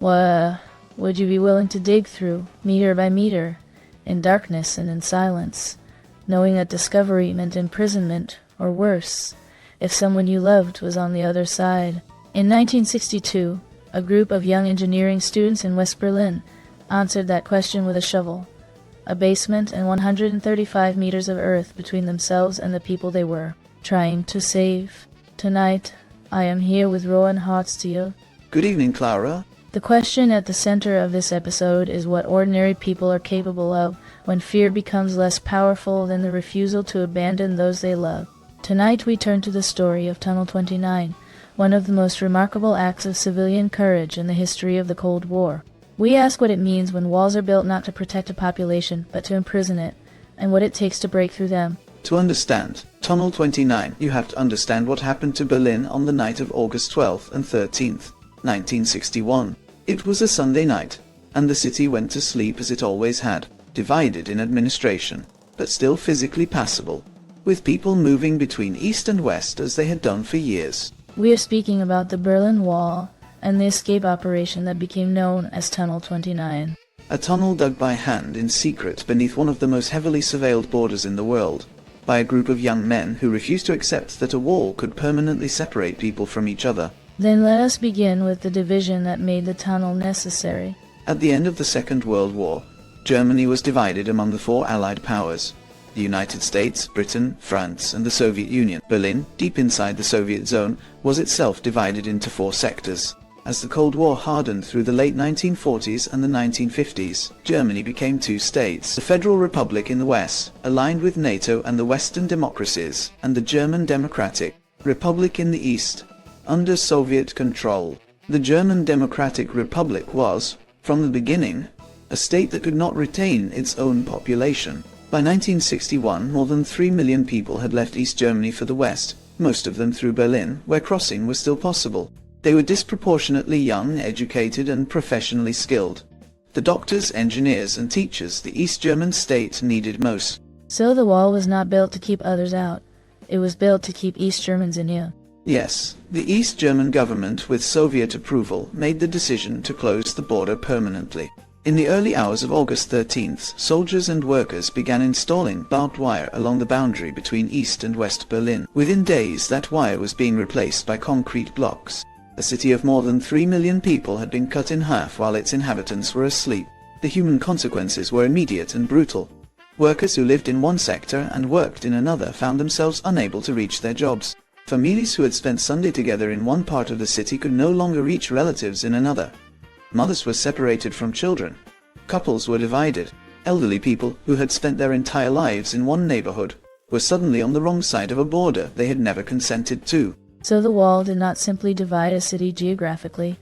What would you be willing to dig through, meter by meter, in darkness and in silence, knowing that discovery meant imprisonment, or worse, if someone you loved was on the other side? In 1962, a group of young engineering students in West Berlin answered that question with a shovel, a basement and 135 meters of earth between themselves and the people they were trying to save. Tonight, I am here with Rowan Hartsteele. Good evening, Clara. The question at the center of this episode is what ordinary people are capable of when fear becomes less powerful than the refusal to abandon those they love. Tonight we turn to the story of Tunnel 29, one of the most remarkable acts of civilian courage in the history of the Cold War. We ask what it means when walls are built not to protect a population, but to imprison it, and what it takes to break through them. To understand Tunnel 29, you have to understand what happened to Berlin on the night of August 12th and 13th, 1961. It was a Sunday night, and the city went to sleep as it always had, divided in administration, but still physically passable, with people moving between east and west as they had done for years. We are speaking about the Berlin Wall and the escape operation that became known as Tunnel 29. A tunnel dug by hand in secret beneath one of the most heavily surveilled borders in the world, by a group of young men who refused to accept that a wall could permanently separate people from each other. Then let us begin with the division that made the tunnel necessary. At the end of the Second World War, Germany was divided among the four Allied powers: the United States, Britain, France, and the Soviet Union. Berlin, deep inside the Soviet zone, was itself divided into four sectors. As the Cold War hardened through the late 1940s and the 1950s, Germany became two states: the Federal Republic in the west, aligned with NATO and the Western democracies, and the German Democratic Republic in the east, under Soviet control. The German Democratic Republic was, from the beginning, a state that could not retain its own population. By 1961, more than 3 million people had left East Germany for the West, most of them through Berlin, where crossing was still possible. They were disproportionately young, educated, and professionally skilled. The doctors, engineers, and teachers the East German state needed most. So the wall was not built to keep others out. It was built to keep East Germans in here. Yes, the East German government, with Soviet approval, made the decision to close the border permanently. In the early hours of August 13th, soldiers and workers began installing barbed wire along the boundary between East and West Berlin. Within days, that wire was being replaced by concrete blocks. A city of more than 3 million people had been cut in half while its inhabitants were asleep. The human consequences were immediate and brutal. Workers who lived in one sector and worked in another found themselves unable to reach their jobs. Families who had spent Sunday together in one part of the city could no longer reach relatives in another. Mothers were separated from children. Couples were divided. Elderly people who had spent their entire lives in one neighborhood were suddenly on the wrong side of a border they had never consented to. So the wall did not simply divide a city geographically.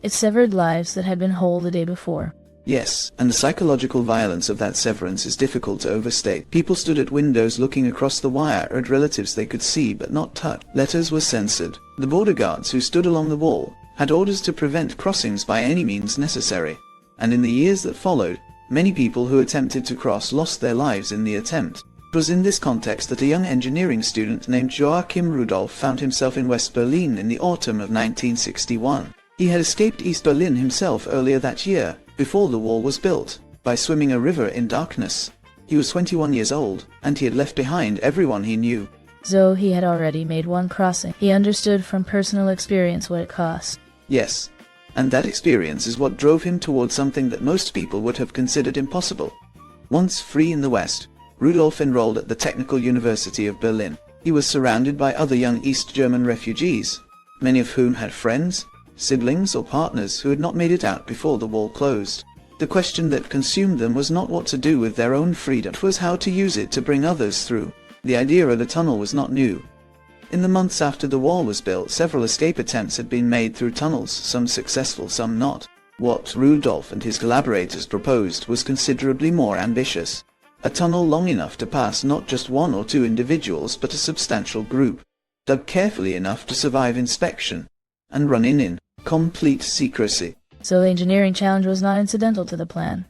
It severed lives that had been whole the day before. Yes, and the psychological violence of that severance is difficult to overstate. People stood at windows looking across the wire at relatives they could see but not touch. Letters were censored. The border guards who stood along the wall had orders to prevent crossings by any means necessary. And in the years that followed, many people who attempted to cross lost their lives in the attempt. It was in this context that a young engineering student named Joachim Rudolph found himself in West Berlin in the autumn of 1961. He had escaped East Berlin himself earlier that year, before the wall was built, by swimming a river in darkness. He was 21 years old, and he had left behind everyone he knew. So he had already made one crossing. He understood from personal experience what it cost. Yes, and that experience is what drove him towards something that most people would have considered impossible. Once free in the West, Rudolph enrolled at the Technical University of Berlin. He was surrounded by other young East German refugees, many of whom had friends, siblings, or partners who had not made it out before the wall closed. The question that consumed them was not what to do with their own freedom, it was how to use it to bring others through. The idea of the tunnel was not new. In the months after the wall was built, several escape attempts had been made through tunnels, some successful, some not. What Rudolph and his collaborators proposed was considerably more ambitious. A tunnel long enough to pass not just one or two individuals, but a substantial group, dug carefully enough to survive inspection, and run in complete secrecy. So the engineering challenge was not incidental to the plan.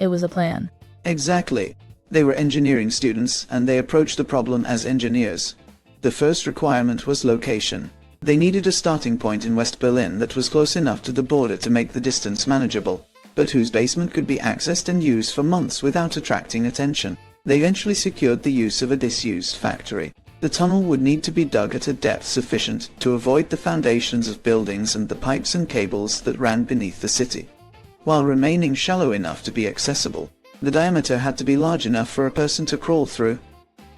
It was a plan. Exactly. They were engineering students, and they approached the problem as engineers. The first requirement was location. They needed a starting point in West Berlin that was close enough to the border to make the distance manageable, but whose basement could be accessed and used for months without attracting attention. They eventually secured the use of a disused factory. The tunnel would need to be dug at a depth sufficient to avoid the foundations of buildings and the pipes and cables that ran beneath the city. While remaining shallow enough to be accessible, the diameter had to be large enough for a person to crawl through.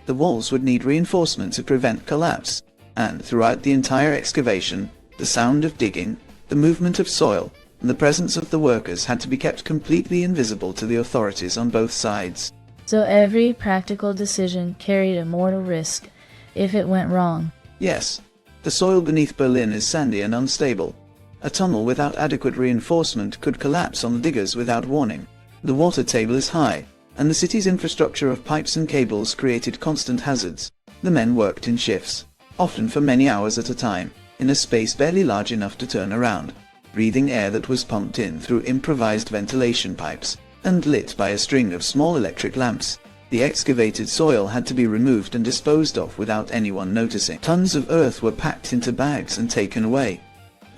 The walls would need reinforcement to prevent collapse, and throughout the entire excavation, the sound of digging, the movement of soil, and the presence of the workers had to be kept completely invisible to the authorities on both sides. So every practical decision carried a mortal risk if it went wrong. Yes, the soil beneath Berlin is sandy and unstable. A tunnel without adequate reinforcement could collapse on the diggers without warning. The water table is high, and the city's infrastructure of pipes and cables created constant hazards. The men worked in shifts, often for many hours at a time, in a space barely large enough to turn around, breathing air that was pumped in through improvised ventilation pipes, and lit by a string of small electric lamps. The excavated soil had to be removed and disposed of without anyone noticing. Tons of earth were packed into bags and taken away.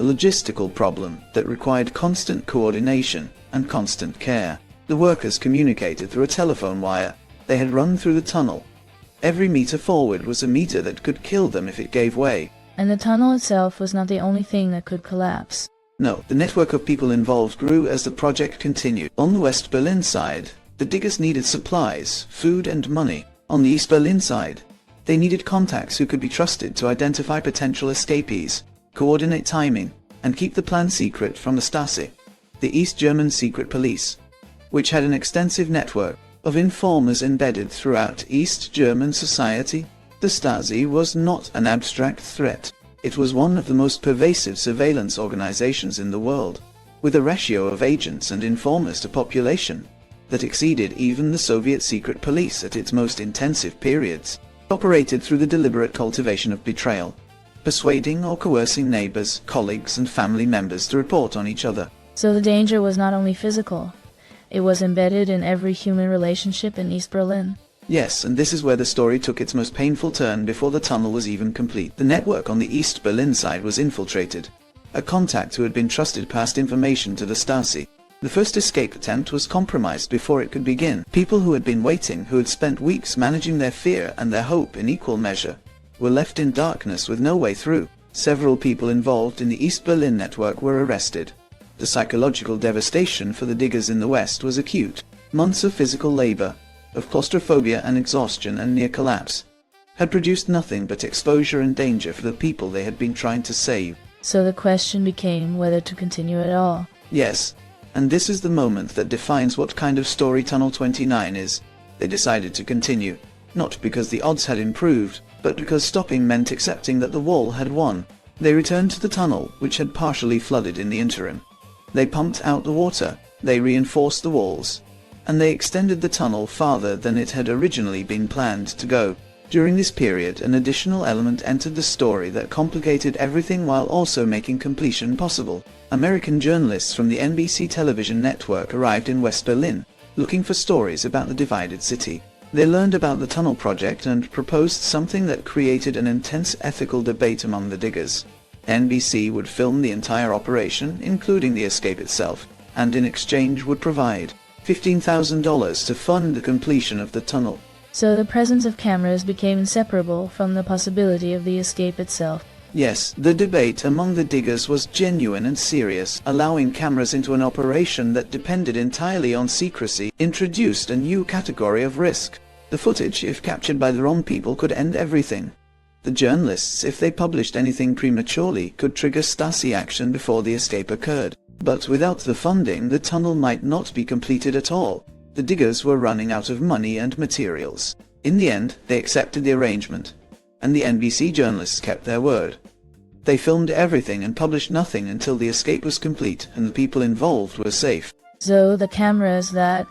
A logistical problem that required constant coordination and constant care. The workers communicated through a telephone wire they had run through the tunnel. Every meter forward was a meter that could kill them if it gave way. And the tunnel itself was not the only thing that could collapse. No, the network of people involved grew as the project continued. On the West Berlin side, the diggers needed supplies, food and money. On the East Berlin side, they needed contacts who could be trusted to identify potential escapees, coordinate timing, and keep the plan secret from the Stasi, the East German secret police, which had an extensive network of informers embedded throughout East German society. The Stasi was not an abstract threat. It was one of the most pervasive surveillance organizations in the world, with a ratio of agents and informers to population that exceeded even the Soviet secret police at its most intensive periods. It operated through the deliberate cultivation of betrayal, persuading or coercing neighbors, colleagues, and family members to report on each other. So the danger was not only physical, it was embedded in every human relationship in East Berlin. Yes, and this is where the story took its most painful turn before the tunnel was even complete. The network on the East Berlin side was infiltrated. A contact who had been trusted passed information to the Stasi. The first escape attempt was compromised before it could begin. People who had been waiting, who had spent weeks managing their fear and their hope in equal measure, were left in darkness with no way through. Several people involved in the East Berlin network were arrested. The psychological devastation for the diggers in the West was acute. Months of physical labor, of claustrophobia and exhaustion and near collapse, had produced nothing but exposure and danger for the people they had been trying to save. So the question became whether to continue at all. Yes, and this is the moment that defines what kind of story Tunnel 29 is. They decided to continue, not because the odds had improved, but because stopping meant accepting that the wall had won. They returned to the tunnel, which had partially flooded in the interim. They pumped out the water, they reinforced the walls, and they extended the tunnel farther than it had originally been planned to go. During this period, an additional element entered the story that complicated everything while also making completion possible. American journalists from the NBC television network arrived in West Berlin, looking for stories about the divided city. They learned about the tunnel project and proposed something that created an intense ethical debate among the diggers. NBC would film the entire operation, including the escape itself, and in exchange would provide $15,000 to fund the completion of the tunnel. So the presence of cameras became inseparable from the possibility of the escape itself. Yes, the debate among the diggers was genuine and serious. Allowing cameras into an operation that depended entirely on secrecy introduced a new category of risk. The footage, if captured by the wrong people, could end everything. The journalists, if they published anything prematurely, could trigger Stasi action before the escape occurred. But without the funding, the tunnel might not be completed at all. The diggers were running out of money and materials. In the end, they accepted the arrangement, and the NBC journalists kept their word. They filmed everything and published nothing until the escape was complete and the people involved were safe. So the cameras that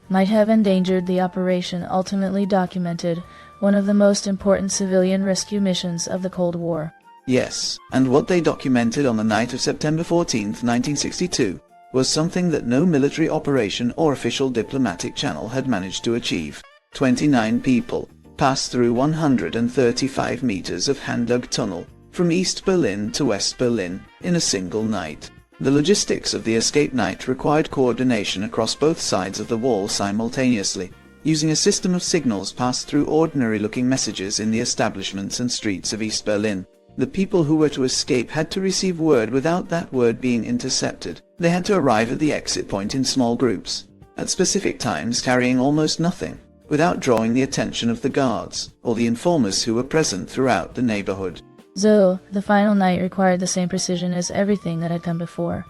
might have endangered the operation ultimately documented one of the most important civilian rescue missions of the Cold War. Yes, and what they documented on the night of September 14, 1962, was something that no military operation or official diplomatic channel had managed to achieve. 29 people passed through 135 meters of hand-dug tunnel from East Berlin to West Berlin, in a single night. The logistics of the escape night required coordination across both sides of the wall simultaneously, using a system of signals passed through ordinary-looking messages in the establishments and streets of East Berlin. The people who were to escape had to receive word without that word being intercepted. They had to arrive at the exit point in small groups, at specific times carrying almost nothing, without drawing the attention of the guards, or the informers who were present throughout the neighborhood. So, the final night required the same precision as everything that had come before,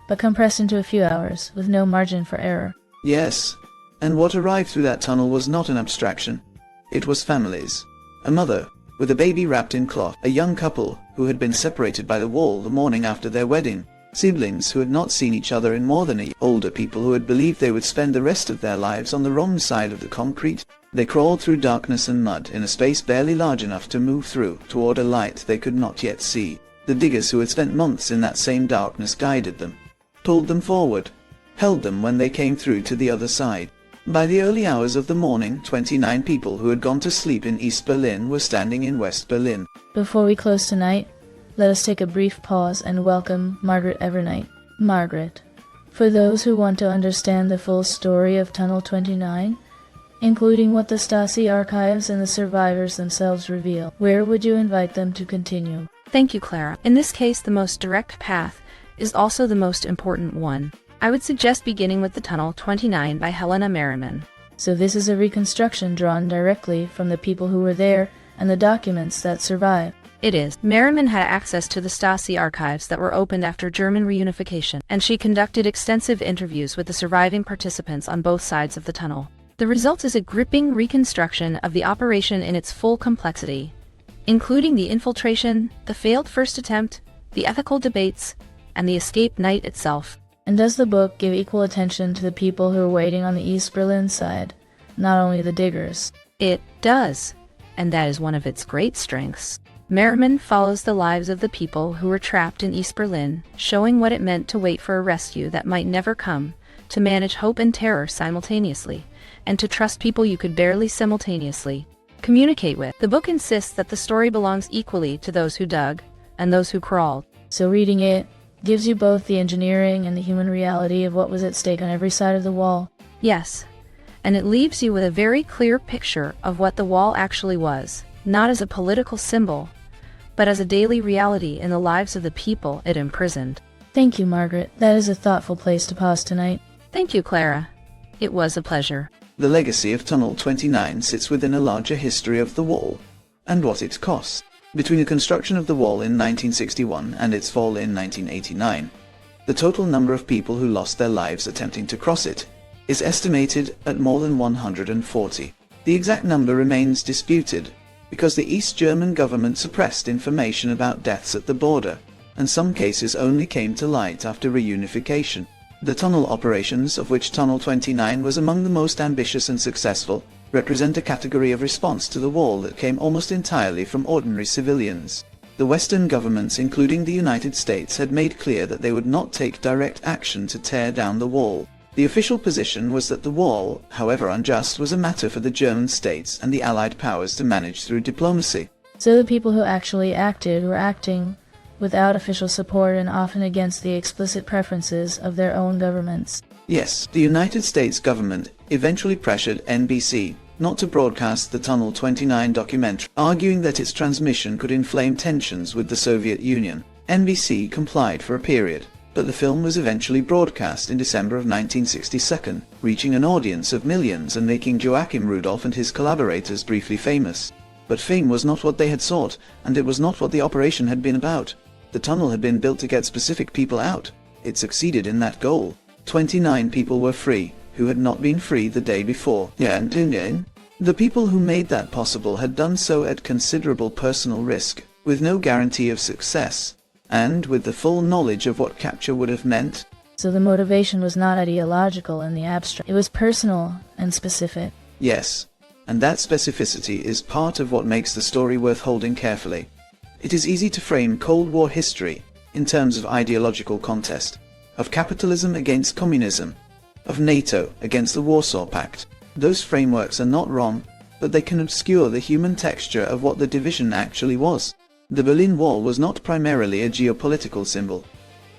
but compressed into a few hours, with no margin for error. Yes, and what arrived through that tunnel was not an abstraction. It was families. A mother, with a baby wrapped in cloth, a young couple who had been separated by the wall the morning after their wedding, siblings who had not seen each other in more than a year, older people who had believed they would spend the rest of their lives on the wrong side of the concrete. They crawled through darkness and mud in a space barely large enough to move through toward a light they could not yet see. The diggers who had spent months in that same darkness guided them, pulled them forward, held them when they came through to the other side. By the early hours of the morning, 29 people who had gone to sleep in East Berlin were standing in West Berlin. Before we close tonight, let us take a brief pause and welcome Margaret Evernight. Margaret, for those who want to understand the full story of Tunnel 29, including what the Stasi archives and the survivors themselves reveal, where would you invite them to continue? Thank you, Clara. In this case, the most direct path is also the most important one. I would suggest beginning with the Tunnel 29 by Helena Merriman. So this is a reconstruction drawn directly from the people who were there and the documents that survive. It is. Merriman had access to the Stasi archives that were opened after German reunification, and she conducted extensive interviews with the surviving participants on both sides of the tunnel. The result is a gripping reconstruction of the operation in its full complexity, including the infiltration, the failed first attempt, the ethical debates, and the escape night itself. And does the book give equal attention to the people who are waiting on the East Berlin side, not only the diggers? It does, and that is one of its great strengths. Merriman follows the lives of the people who were trapped in East Berlin, showing what it meant to wait for a rescue that might never come, to manage hope and terror simultaneously, and to trust people you could barely simultaneously communicate with. The book insists that the story belongs equally to those who dug and those who crawled. So reading it gives you both the engineering and the human reality of what was at stake on every side of the wall. Yes, and it leaves you with a very clear picture of what the wall actually was, not as a political symbol, but as a daily reality in the lives of the people it imprisoned. Thank you, Margaret. That is a thoughtful place to pause tonight. Thank you, Clara. It was a pleasure. The legacy of Tunnel 29 sits within a larger history of the wall, and what it cost. Between the construction of the wall in 1961 and its fall in 1989, the total number of people who lost their lives attempting to cross it is estimated at more than 140. The exact number remains disputed, because the East German government suppressed information about deaths at the border, and some cases only came to light after reunification. The tunnel operations, of which Tunnel 29 was among the most ambitious and successful, represent a category of response to the wall that came almost entirely from ordinary civilians. The Western governments, including the United States, had made clear that they would not take direct action to tear down the wall. The official position was that the wall, however unjust, was a matter for the German states and the Allied powers to manage through diplomacy. So the people who actually acted were acting without official support and often against the explicit preferences of their own governments. Yes, the United States government eventually pressured NBC not to broadcast the Tunnel 29 documentary, arguing that its transmission could inflame tensions with the Soviet Union. NBC complied for a period, but the film was eventually broadcast in December of 1962, reaching an audience of millions and making Joachim Rudolph and his collaborators briefly famous. But fame was not what they had sought, and it was not what the operation had been about. The tunnel had been built to get specific people out. It succeeded in that goal. 29 people were free, who had not been free the day before. The people who made that possible had done so at considerable personal risk, with no guarantee of success, and with the full knowledge of what capture would have meant. So the motivation was not ideological in the abstract. It was personal and specific. Yes, and that specificity is part of what makes the story worth holding carefully. It is easy to frame Cold War history in terms of ideological contest, of capitalism against communism, of NATO against the Warsaw Pact. Those frameworks are not wrong, but they can obscure the human texture of what the division actually was. The Berlin Wall was not primarily a geopolitical symbol.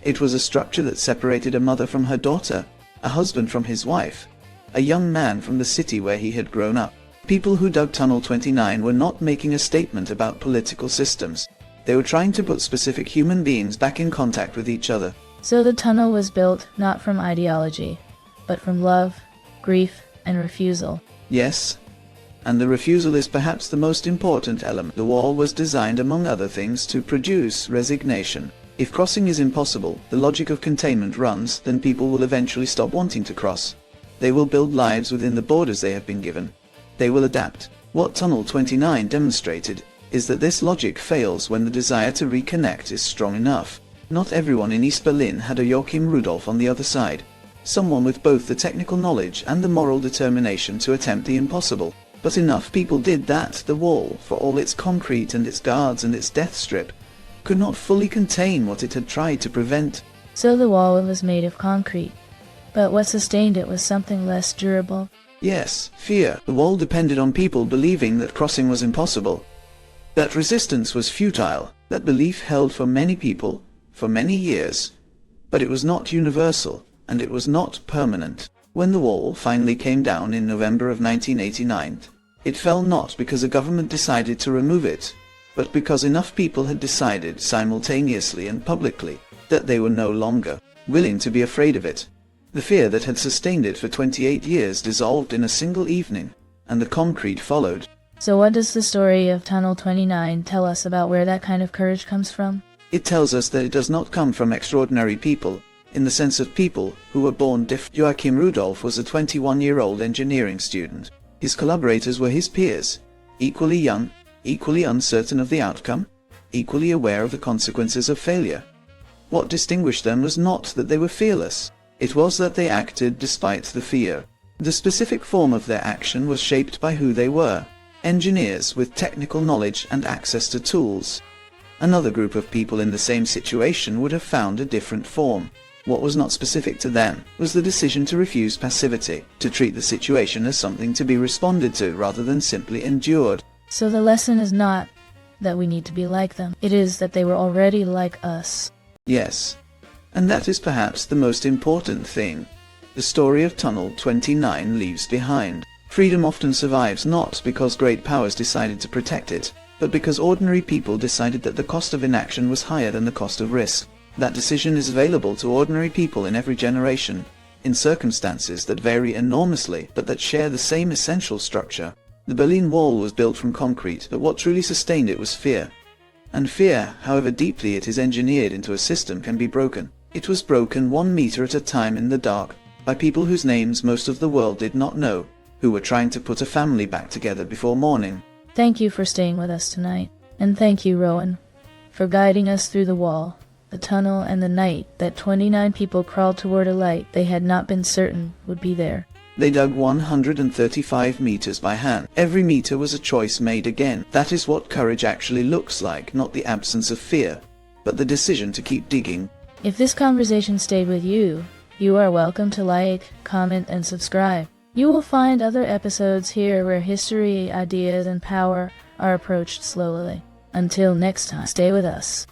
It was a structure that separated a mother from her daughter, a husband from his wife, a young man from the city where he had grown up. People who dug Tunnel 29 were not making a statement about political systems. They were trying to put specific human beings back in contact with each other. So the tunnel was built not from ideology, but from love, grief, and refusal. Yes, and the refusal is perhaps the most important element. The wall was designed, among other things, to produce resignation. If crossing is impossible, the logic of containment runs, then people will eventually stop wanting to cross. They will build lives within the borders they have been given. They will adapt. What Tunnel 29 demonstrated is that this logic fails when the desire to reconnect is strong enough. Not everyone in East Berlin had a Joachim Rudolph on the other side, someone with both the technical knowledge and the moral determination to attempt the impossible. But enough people did that the wall, for all its concrete and its guards and its death strip, could not fully contain what it had tried to prevent. So the wall was made of concrete, but what sustained it was something less durable. Yes, fear. The wall depended on people believing that crossing was impossible, that resistance was futile. That belief held for many people, for many years, but it was not universal, and it was not permanent. When the wall finally came down in November of 1989, it fell not because a government decided to remove it, but because enough people had decided simultaneously and publicly that they were no longer willing to be afraid of it. The fear that had sustained it for 28 years dissolved in a single evening, and the concrete followed. So what does the story of Tunnel 29 tell us about where that kind of courage comes from? It tells us that it does not come from extraordinary people, in the sense of people who were born different. Joachim Rudolph was a 21-year-old engineering student. His collaborators were his peers, equally young, equally uncertain of the outcome, equally aware of the consequences of failure. What distinguished them was not that they were fearless. It was that they acted despite the fear. The specific form of their action was shaped by who they were, engineers with technical knowledge and access to tools. Another group of people in the same situation would have found a different form. What was not specific to them was the decision to refuse passivity, to treat the situation as something to be responded to rather than simply endured. So the lesson is not that we need to be like them. It is that they were already like us. Yes. And that is perhaps the most important thing. The story of Tunnel 29 leaves behind. Freedom often survives not because great powers decided to protect it, but because ordinary people decided that the cost of inaction was higher than the cost of risk. That decision is available to ordinary people in every generation, in circumstances that vary enormously but that share the same essential structure. The Berlin Wall was built from concrete, but what truly sustained it was fear. And fear, however deeply it is engineered into a system, can be broken. It was broken 1 meter at a time in the dark, by people whose names most of the world did not know, who were trying to put a family back together before morning. Thank you for staying with us tonight. And thank you, Rowan, for guiding us through the wall, the tunnel, and the night that 29 people crawled toward a light they had not been certain would be there. They dug 135 meters by hand. Every meter was a choice made again. That is what courage actually looks like, not the absence of fear, but the decision to keep digging. If this conversation stayed with you, you are welcome to like, comment, and subscribe. You will find other episodes here where history, ideas, and power are approached slowly. Until next time, stay with us.